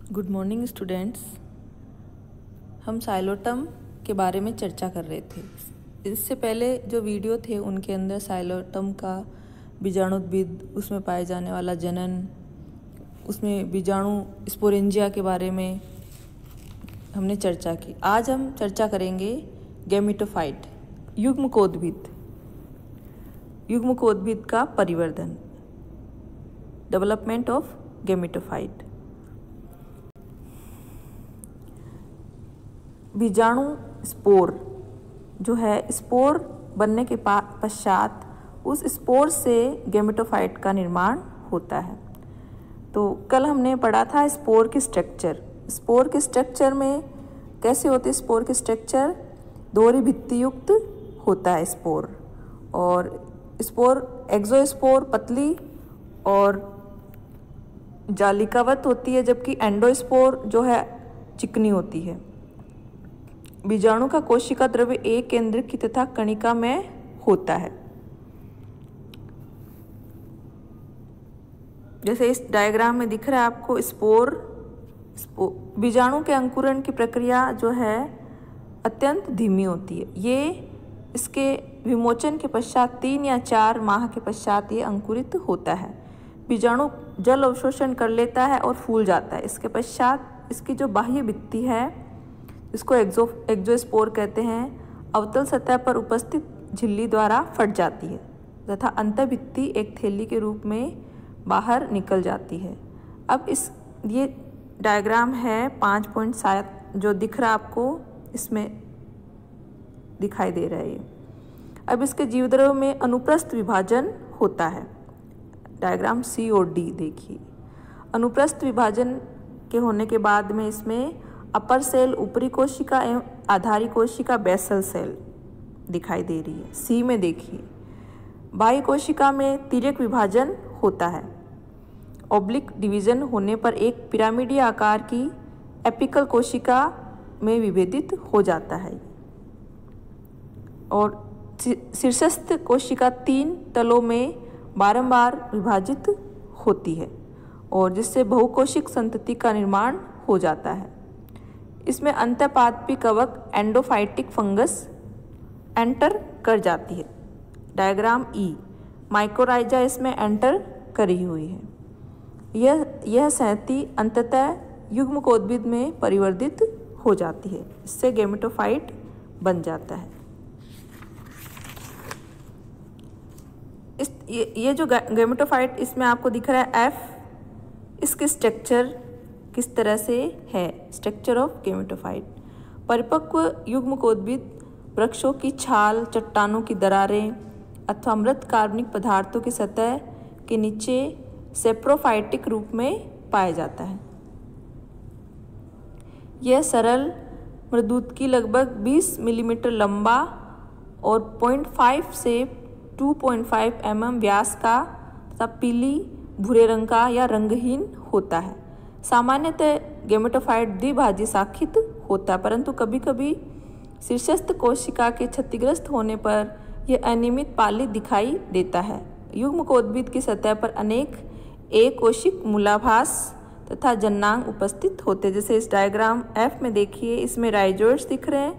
Good morning students. हम Psilotum के बारे में चर्चा कर रहे थे। इससे पहले जो वीडियो थे उनके अंदर साइलोटम का बीजाणुद्भिद, उसमें पाए जाने वाला जनन, उसमें बीजाणु स्पोरेंजिया के बारे में हमने चर्चा की। आज हम चर्चा करेंगे गैमेटोफाइट, युग्मकोद्भिद, युग्मकोद्भिद का परिवर्धन, डेवलपमेंट ऑफ गैमेटोफाइट। बीजाणु स्पोर जो है, स्पोर बनने के पश्चात उस स्पोर से गैमेटोफाइट का निर्माण होता है। तो कल हमने पढ़ा था स्पोर के स्ट्रक्चर। स्पोर के स्ट्रक्चर में कैसे होते हैं? स्पोर के स्ट्रक्चर दोहरी भित्ति युक्त होता है स्पोर, और स्पोर एक्सोस्पोर पतली और जालिकावत होती है, जबकि एंडोस्पोर जो है चिकनी होती है। बीजाणु का कोशिका द्रव्य एक केंद्रक की तथा कणिका में होता है। जैसे इस डायग्राम में दिख रहा है आपको, स्पोर बीजाणु के अंकुरण की प्रक्रिया जो है अत्यंत धीमी होती है। ये इसके विमोचन के पश्चात 3 या 4 माह के पश्चात ये अंकुरित होता है। बीजाणु जल अवशोषण कर लेता है और फूल जाता है। इसके पश्चात इसकी जो बाह्य भित्ति है, इसको एक्सोस्पोर कहते हैं, अवतल सतह पर उपस्थित झिल्ली द्वारा फट जाती है तथा अंतःभित्ति एक थैली के रूप में बाहर निकल जाती है। अब ये डायग्राम है 5.7 जो दिख रहा है आपको, इसमें दिखाई दे रहा है ये। अब इसके जीवद्रव्य में अनुप्रस्थ विभाजन होता है। डायग्राम C और D देखिए। अनुप्रस्थ विभाजन के होने के बाद में इसमें अपर सेल ऊपरी कोशिका एवं आधारी कोशिका बेसल सेल दिखाई दे रही है। सी में देखिए, बाह्य कोशिका में तिर्यक विभाजन होता है। ऑब्लिक डिवीजन होने पर एक पिरामिडीय आकार की एपिकल कोशिका में विभेदित हो जाता है, और शीर्षस्थ कोशिका 3 तलों में बारंबार विभाजित होती है, और जिससे बहुकोशिक संतति का निर्माण हो जाता है। इसमें अंतःपादपी कवक एंडोफाइटिक फंगस एंटर कर जाती है। डायग्राम E, माइकोराइजा इसमें एंटर करी हुई है। यह संहति अंततः युग्मकोद्भिद में परिवर्तित हो जाती है। इससे गैमेटोफाइट बन जाता है। ये जो गैमेटोफाइट इसमें आपको दिख रहा है F, इसके स्ट्रक्चर किस तरह से है? Structure of gametophyte. परिपक्व युग्मकोद्भिद वृक्षों की छाल, चट्टानों की दरारें अथवा मृत कार्बनिक पदार्थों की सतह के नीचे सेप्रोफाइटिक रूप में पाया जाता है। यह सरल मृदुतकी लगभग 20 मिलीमीटर लंबा और 0.5 से 2.5 mm व्यास का तथा पीली भूरे रंग का या रंगहीन होता है। सामान्यतः गैमेटोफाइट द्विभाजी शाखित होता है, परंतु कभी कभी शीर्षस्थ कोशिका के क्षतिग्रस्त होने पर यह अनियमित पालित दिखाई देता है। युग्मकोद्भिद की सतह पर अनेक एकोशिक मूलाभास तथा जन्नांग उपस्थित होते हैं। जैसे इस डायग्राम F में देखिए, इसमें राइजोइड्स दिख रहे हैं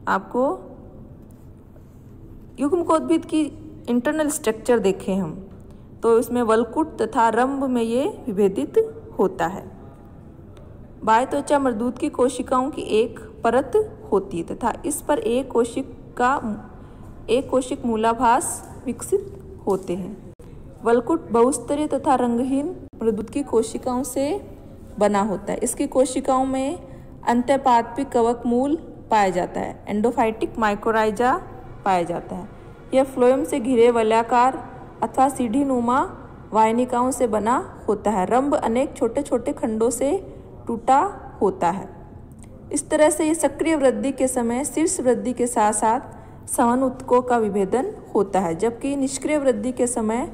आपको। युग्मकोद्भिद की इंटरनल स्ट्रक्चर देखें हम, तो इसमें वलकुट तथा रंभ में ये विभेदित होता है। बाह्य त्वचा मृदुत की कोशिकाओं की एक परत होती है तथा इस पर एक कोशिक मूलाभास विकसित होते हैं। वलकुट बहुस्तरीय तथा रंगहीन मृदुत की कोशिकाओं से बना होता है। इसकी कोशिकाओं में अंतःपादपी कवक मूल पाया जाता है। एंडोफाइटिक माइकोराइजा पाया जाता है। यह फ्लोएम से घिरे वलयाकार अथवा सीढ़ीनुमा वाहिनिकाओं से बना होता है। रंभ अनेक छोटे छोटे खंडों से टूटा होता है। इस तरह से ये सक्रिय वृद्धि के समय शीर्ष वृद्धि के साथ साथ समनुत्तकों का विभेदन होता है, जबकि निष्क्रिय वृद्धि के समय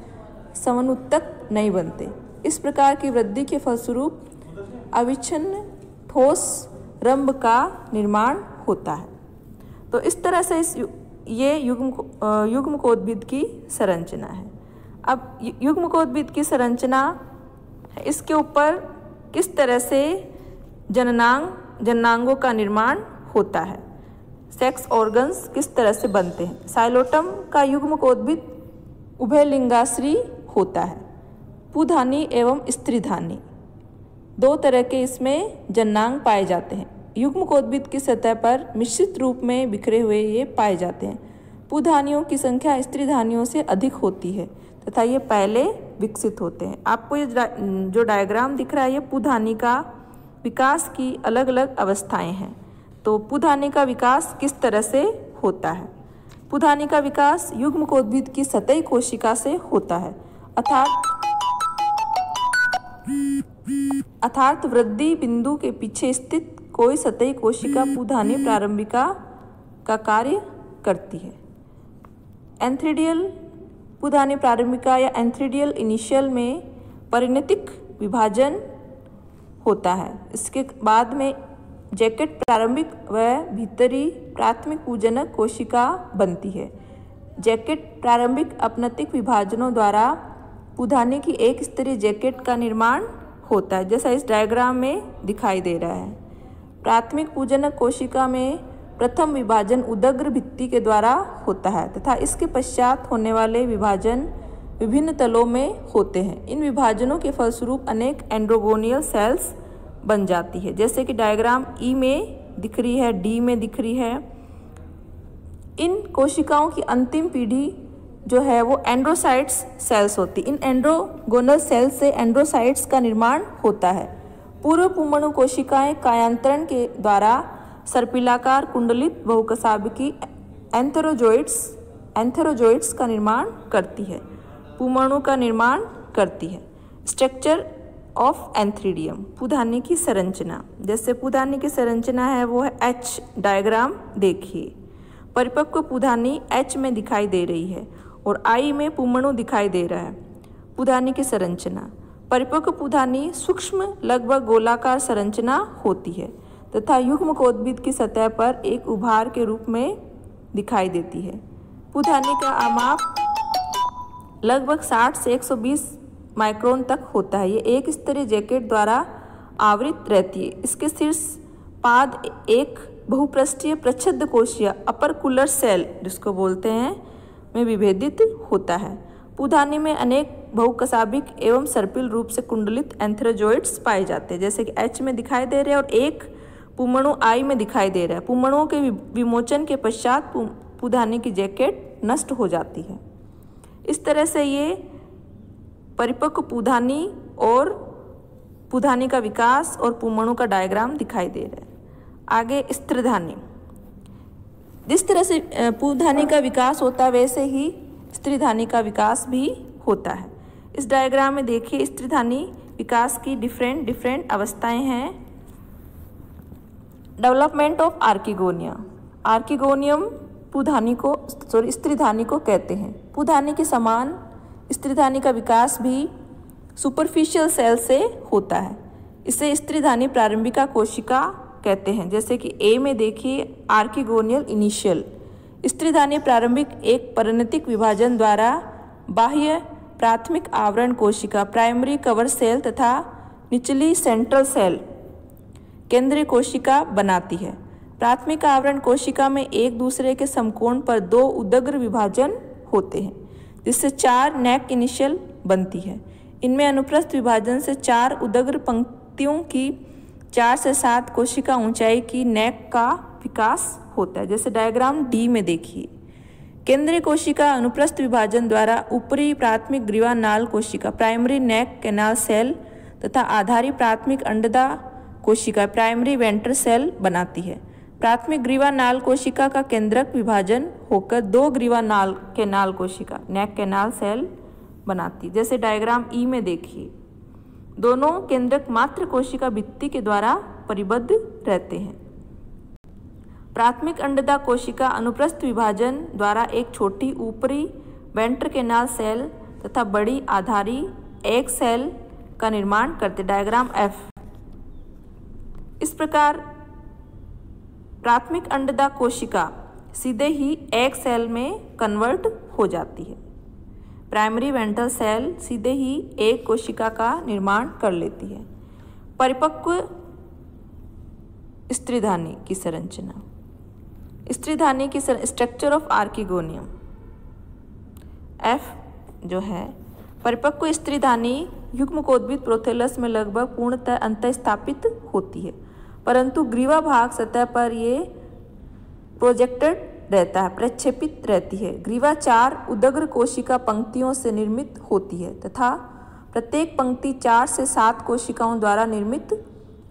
समनुत्तक नहीं बनते। इस प्रकार की वृद्धि के फलस्वरूप अविच्छिन्न ठोस रंभ का निर्माण होता है। तो इस तरह से ये युग्मकोद्भिद की संरचना है। अब युग्मकोद्भिद की संरचना, इसके ऊपर किस तरह से जननांगों का निर्माण होता है। सेक्स ऑर्गन्स किस तरह से बनते हैं? साइलोटम का युग्मकोद्भिद उभयलिंगाश्री होता है। पुधानी एवं स्त्रीधानी दो तरह के इसमें जननांग पाए जाते हैं। युग्मकोद्भिद की सतह पर मिश्रित रूप में बिखरे हुए ये पाए जाते हैं। पुधानियों की संख्या स्त्रीधानियों से अधिक होती है तथा ये पहले विकसित होते हैं। आपको ये जो डायग्राम दिख रहा है ये पुधानी का विकास की अलग अलग अवस्थाएं हैं। तो पुधानी का विकास किस तरह से होता है? पुधानी का विकास युग्मकोद्भिद की सतही कोशिका से होता है, अर्थात वृद्धि बिंदु के पीछे स्थित कोई सतही कोशिका पुधानी प्रारंभिका का कार्य करती है। एंथ्रीडियल पुधानी प्रारंभिका या एंथ्रीडियल इनिशियल में परिणतिक विभाजन होता है। इसके बाद में जैकेट प्रारंभिक व भीतरी प्राथमिक पूजनक कोशिका बनती है। जैकेट प्रारंभिक अपनतिक विभाजनों द्वारा पुधानी की एक स्तरीय जैकेट का निर्माण होता है, जैसा इस डायग्राम में दिखाई दे रहा है। प्राथमिक पूजनक कोशिका में प्रथम विभाजन उदग्र भित्ति के द्वारा होता है तथा इसके पश्चात होने वाले विभाजन विभिन्न तलों में होते हैं। इन विभाजनों के फलस्वरूप अनेक एंड्रोगोनियल सेल्स बन जाती है, जैसे कि डायग्राम ई में दिख रही है, डी में दिख रही है। इन कोशिकाओं की अंतिम पीढ़ी जो है वो एंड्रोसाइट्स सेल्स होती। इन एंड्रोगोनल सेल्स से एंड्रोसाइट्स का निर्माण होता है। पूर्व पुंमणु कोशिकाएं कायांतरण के द्वारा सर्पिलाकार कुंडलित बहुकशाभिकी एंथेरोजोइड्स का निर्माण करती है, पुंमणु का निर्माण करती है। स्ट्रक्चर ऑफ एंथ्रीडियम, पुधानी की संरचना। जैसे पुधानी की संरचना है वो है एच डायग्राम देखिए। परिपक्व पुधानी एच में दिखाई दे रही है और आई में पुंमणु दिखाई दे रहा है। पुधानी की संरचना, परिपक्व पुधानी सूक्ष्म लगभग गोलाकार संरचना होती है तथा युग्मकोद्भिद की सतह पर एक उभार के रूप में दिखाई देती है। पुधानी का आमाप लगभग 60 से 120 माइक्रोन तक होता है। ये एक स्तरीय जैकेट द्वारा आवृत रहती है। इसके शीर्ष पाद एक बहुपृष्ठीय प्रच्छद कोशीय अपरकुलर सेल जिसको बोलते हैं में विभेदित होता है। पुधानी में अनेक बहुकशाभिक एवं सर्पिल रूप से कुंडलित एंथेरोजोइड्स पाए जाते हैं, जैसे कि एच में दिखाई दे रहे हैं और एक पुंमणु आई में दिखाई दे रहा है। पुंमणुओं के विमोचन के पश्चात पुधानी की जैकेट नष्ट हो जाती है। इस तरह से ये परिपक्व पुधानी और पुधानी का विकास और पुंमणु का डायग्राम दिखाई दे रहा है। आगे स्त्रीधानी, जिस तरह से पुधानी का विकास होता है वैसे ही स्त्रीधानी का विकास भी होता है। इस डायग्राम में देखिए स्त्रीधानी विकास की डिफरेंट अवस्थाएं हैं। डेवलपमेंट ऑफ आर्किगोनिया, आर्किगोनियम स्त्रीधानी को कहते हैं। पुधानी के समान स्त्रीधानी का विकास भी सुपरफिशियल सेल से होता है। इसे स्त्रीधानी प्रारंभिका कोशिका कहते हैं, जैसे कि ए में देखिए आर्किगोनियल इनिशियल। स्त्रीधानी प्रारंभिक एक परिणतिक विभाजन द्वारा बाह्य प्राथमिक आवरण कोशिका प्राइमरी कवर सेल तथा निचली सेंट्रल सेल केंद्रीय कोशिका बनाती है। प्राथमिक आवरण कोशिका में एक दूसरे के समकोण पर दो उदग्र विभाजन होते हैं, जिससे 4 नेक इनिशियल बनती है। इनमें अनुप्रस्थ विभाजन से 4 उदग्र पंक्तियों की 4 से 7 कोशिका ऊंचाई की नेक का विकास होता है, जैसे डायग्राम डी में देखिए। केंद्रीय कोशिका अनुप्रस्थ विभाजन द्वारा ऊपरी प्राथमिक ग्रीवा नाल कोशिका प्राइमरी नेक कैनाल सेल तथा आधारी प्राथमिक अंडदा कोशिका प्राइमरी वेंट्रल सेल बनाती है। प्राथमिक ग्रीवा नाल कोशिका का केंद्रक विभाजन होकर 2 ग्रीवा नाल कैनाल कोशिका नेक कैनाल सेल बनाती है, जैसे डायग्राम ई में देखिए। दोनों केंद्रक मात्र कोशिका भित्ति के द्वारा परिबद्ध रहते हैं। प्राथमिक अंडदा कोशिका अनुप्रस्थ विभाजन द्वारा एक छोटी ऊपरी वेंट्रल कैनाल सेल तथा बड़ी आधारी एक सेल का निर्माण करते, डायग्राम एफ। इस प्रकार प्राथमिक अंडदा कोशिका सीधे ही एक सेल में कन्वर्ट हो जाती है। प्राइमरी वेंट्रल सेल सीधे ही एक कोशिका का निर्माण कर लेती है। परिपक्व स्त्रीधानी की संरचना। स्त्रीधानी की स्ट्रक्चर ऑफ आर्किगोनियम। एफ जो है परिपक्व स्त्रीधानी युग्मकोद्भिद प्रोथेलस में लगभग पूर्णतः अंतःस्थापित होती है, परंतु ग्रीवा भाग सतह पर ये प्रोजेक्टेड रहता है, प्रक्षेपित रहती है। ग्रीवा 4 उदग्र कोशिका पंक्तियों से निर्मित होती है तथा प्रत्येक पंक्ति 4 से 7 कोशिकाओं द्वारा निर्मित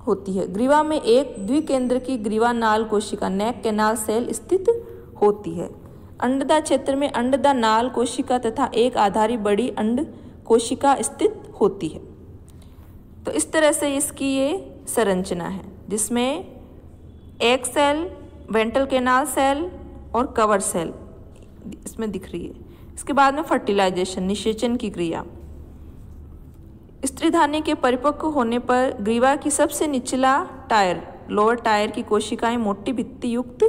होती है। ग्रीवा में एक द्विकेंद्र की ग्रीवा नाल कोशिका नेक कैनाल सेल स्थित होती है। अंडदा क्षेत्र में अंडदा नाल कोशिका तथा एक आधारी बड़ी अंड कोशिका स्थित होती है। तो इस तरह से इसकी ये संरचना है, जिसमें एक सेल, वेंट्रल कैनाल सेल और कवर सेल इसमें दिख रही है। इसके बाद में फर्टिलाइजेशन, निषेचन की क्रिया। स्त्रीधानी के परिपक्व होने पर ग्रीवा की सबसे निचला टायर, लोअर टायर की कोशिकाएं मोटी भित्ति युक्त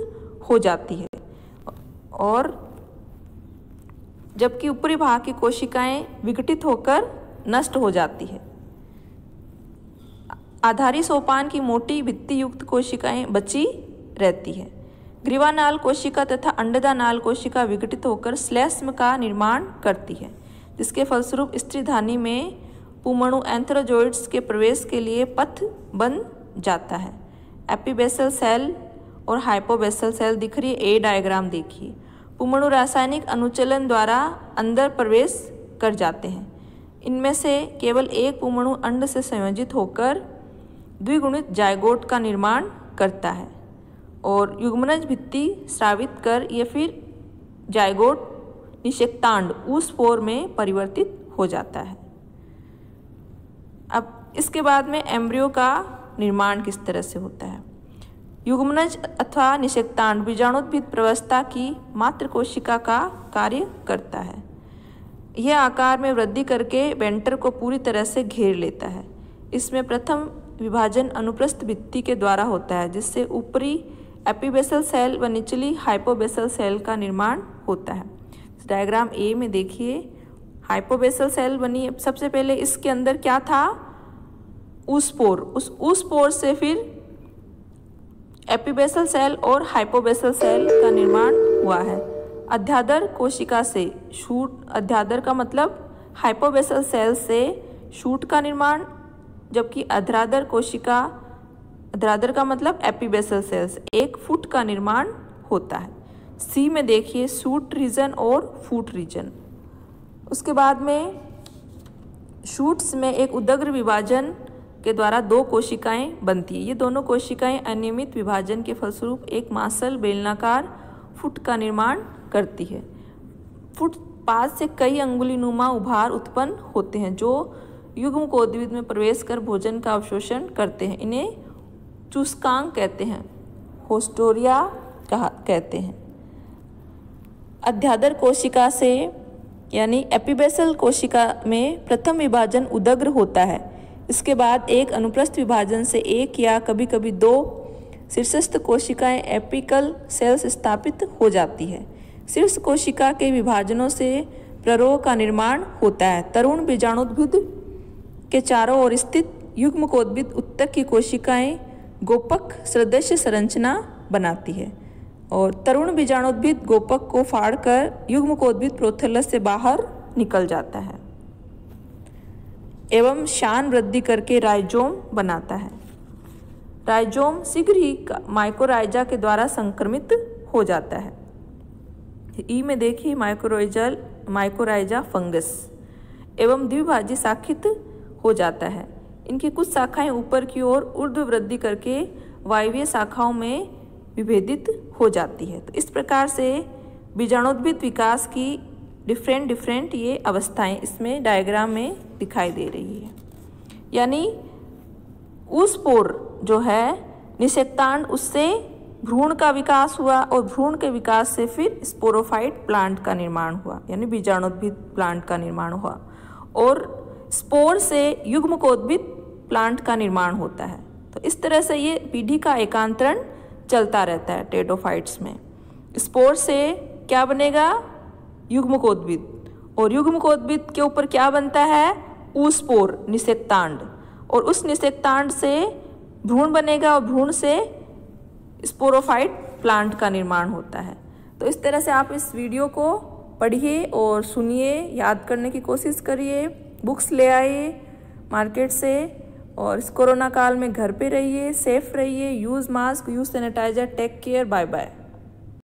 हो जाती है और जबकि ऊपरी भाग की कोशिकाएं विघटित होकर नष्ट हो जाती है। आधारी सोपान की मोटी भित्ति युक्त कोशिकाएं बची रहती है। ग्रीवानाल कोशिका तथा अंडदा नाल कोशिका विघटित होकर श्लेष्म का निर्माण करती है, जिसके फलस्वरूप स्त्रीधानी में पुमणु एंथ्रोजोइड्स के प्रवेश के लिए पथ बन जाता है। एपीबेसल सेल और हाइपोबेसल सेल दिख रही है, ए डायग्राम देखिए। पुमणु रासायनिक अनुचलन द्वारा अंदर प्रवेश कर जाते हैं। इनमें से केवल एक पुमणु अंड से संयोजित होकर द्विगुणित जायगोट का निर्माण करता है और युग्मनज भित्ति स्रावित कर यह फिर जायगोट निषेक्तांड ऊस्पोर में परिवर्तित हो जाता है। अब इसके बाद में एम्ब्रियो का निर्माण किस तरह से होता है। युग्मनज अथवा निषेक्तांड बीजाणुद्भिद प्रवस्था की मात्र कोशिका का कार्य करता है। यह आकार में वृद्धि करके वेंटर को पूरी तरह से घेर लेता है। इसमें प्रथम विभाजन अनुप्रस्थ भित्ति के द्वारा होता है, जिससे ऊपरी एपीबेसल सेल व निचली हाइपोबेसल सेल का निर्माण होता है। डायग्राम ए में देखिए, हाइपोबेसल सेल बनी। सबसे पहले इसके अंदर क्या था, ऊस्पोर। उस ऊस्पोर से फिर एपीबेसल सेल और हाइपोबेसल सेल का निर्माण हुआ है। अध्यादर कोशिका से शूट, अध्यादर का मतलब हाइपोबेसल सेल से शूट का निर्माण, जबकि अध्रादर कोशिका, अध्रादर का मतलब एपीबेसल सेल से एक फुट का निर्माण होता है। सी में देखिए शूट रीजन और फूट रीजन। उसके बाद में शूट्स में एक उदग्र विभाजन के द्वारा 2 कोशिकाएं बनती है। ये दोनों कोशिकाएं अनियमित विभाजन के फलस्वरूप एक मांसल बेलनाकार फुट का निर्माण करती है। फुट पास से कई अंगुलीनुमा उभार उत्पन्न होते हैं जो युग्मकोद्भिद में प्रवेश कर भोजन का अवशोषण करते हैं। इन्हें चूस्कांग कहते हैं, होस्टोरिया कहते हैं। अध्यादर कोशिका से यानी एपीबेसल कोशिका में प्रथम विभाजन उदग्र होता है। इसके बाद एक अनुप्रस्थ विभाजन से एक या कभी कभी 2 शीर्षस्थ कोशिकाएं एपिकल सेल्स स्थापित हो जाती है। शीर्ष कोशिका के विभाजनों से प्ररोह का निर्माण होता है। तरुण बीजाणुद्भिद के चारों ओर स्थित युग्मकोद्भिद उत्तक की कोशिकाएं गोपक सदृश संरचना बनाती है और तरुण बीजाणुद्भिद गोपक को फाड़कर युग्मकोद्भिद प्रोथेलस से बाहर निकल जाता है एवं शान वृद्धि करके राइजोम बनाता है। राइजोम शीघ्र ही माइकोराइजा के द्वारा संक्रमित हो जाता है। ई में देखिए माइकोराइजा फंगस एवं द्विभाजी शाखित हो जाता है। इनकी कुछ शाखाएं ऊपर की ओर ऊर्ध्व वृद्धि करके वायवीय शाखाओं में विभेदित हो जाती है। तो इस प्रकार से बीजाणुद्भिद विकास की डिफरेंट ये अवस्थाएं इसमें डायग्राम में दिखाई दे रही है। यानी ऊस्पोर जो है निषेक्तांड, उससे भ्रूण का विकास हुआ और भ्रूण के विकास से फिर स्पोरोफाइट प्लांट का निर्माण हुआ, यानी बीजाणुद्भिद प्लांट का निर्माण हुआ और स्पोर से युग्मकोद्भिद प्लांट का निर्माण होता है। तो इस तरह से ये पीढ़ी का एकांतरण चलता रहता है टेडोफाइट्स में। स्पोर से क्या बनेगा, युग्मकोद्भिद, और युग्मकोद्भिद के ऊपर क्या बनता है, ऊस्पोर निषेक्तांड, और उस निषेक्तांड से भ्रूण बनेगा और भ्रूण से स्पोरोफाइट प्लांट का निर्माण होता है। तो इस तरह से आप इस वीडियो को पढ़िए और सुनिए, याद करने की कोशिश करिए, बुक्स ले आइए मार्केट से, और इस कोरोना काल में घर पे रहिए, सेफ रहिए, use mask, use sanitizer, take care, bye bye.